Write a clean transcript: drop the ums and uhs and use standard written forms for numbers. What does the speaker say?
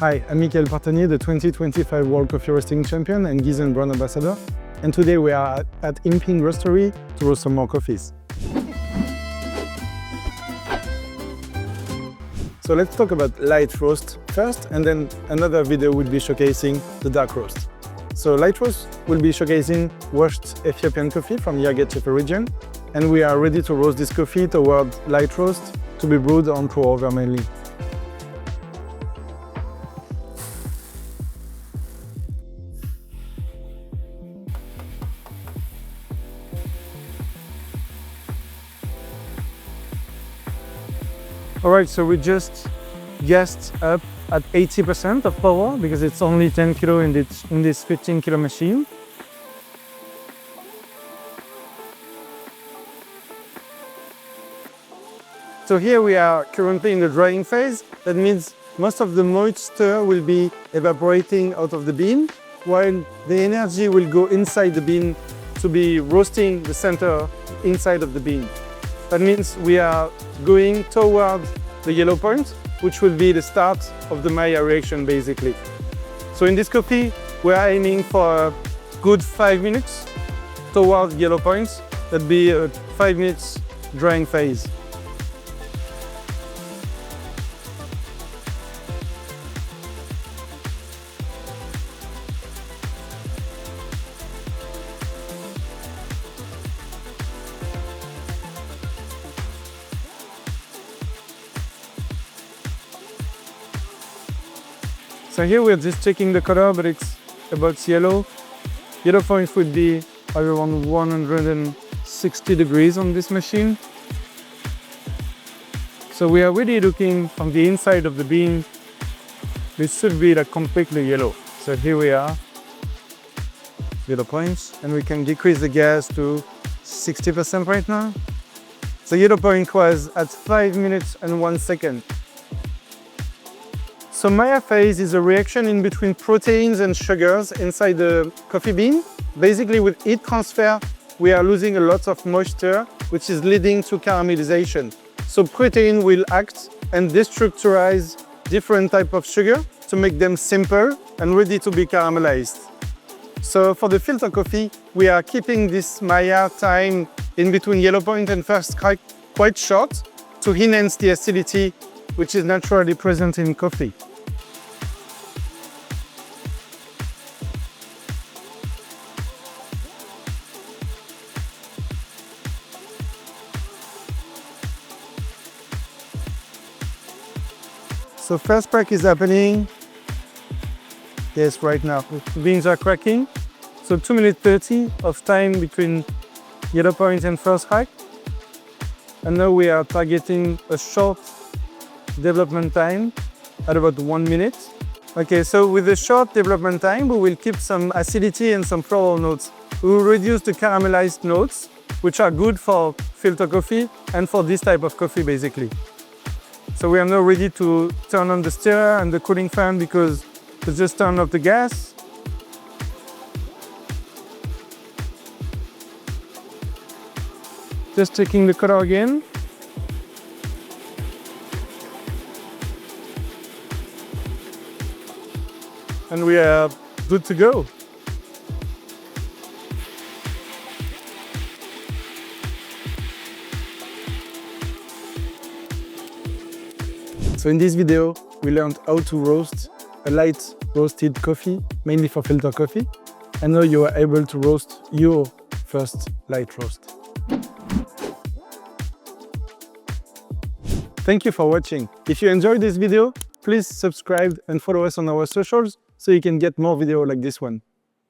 Hi, I'm Mikaël Portannier, the 2025 World Coffee Roasting Champion and Giesen Brand Ambassador. And today we are at Imping Roastery to roast some more coffees. So let's talk about light roast first, and then another video will be showcasing the dark roast. So light roast will be showcasing washed Ethiopian coffee from Yerget region, and we are ready to roast this coffee toward light roast to be brewed on pour-over mainly. Alright, so we just gassed up at 80% of power because it's only 10 kilo in this 15 kilo machine. So here we are currently in the drying phase. That means most of the moisture will be evaporating out of the bean, while the energy will go inside the bean to be roasting the center inside of the bean. That means we are going toward the yellow point, which will be the start of the Maillard reaction basically. So in this coffee, we are aiming for a good 5 minutes toward yellow points. That'd be a 5 minutes drying phase. So here we're just checking the color, but it's about yellow. Yellow point would be around 160 degrees on this machine. So we are really looking from the inside of the bean. This should be like completely yellow. So here we are, yellow points, and we can decrease the gas to 60% right now. So yellow point was at 5 minutes and 1 second. So Maillard phase is a reaction in between proteins and sugars inside the coffee bean. Basically with heat transfer, we are losing a lot of moisture, which is leading to caramelization. So protein will act and destructurize different types of sugar to make them simple and ready to be caramelized. So for the filter coffee, we are keeping this Maillard time in between yellow point and first crack quite short to enhance the acidity, which is naturally present in coffee. So first crack is happening. Yes, right now. Beans are cracking. So 2 minutes 30 of time between yellow point and first crack. And now we are targeting a short development time at about 1 minute. Okay, so with the short development time, we will keep some acidity and some floral notes. We will reduce the caramelized notes, which are good for filter coffee and for this type of coffee basically. So we are now ready to turn on the stirrer and the cooling fan because we just turned off the gas. Just checking the color again. And we are good to go. So in this video, we learned how to roast a light roasted coffee, mainly for filter coffee. And now you are able to roast your first light roast. Thank you for watching. If you enjoyed this video, please subscribe and follow us on our socials so you can get more videos like this one.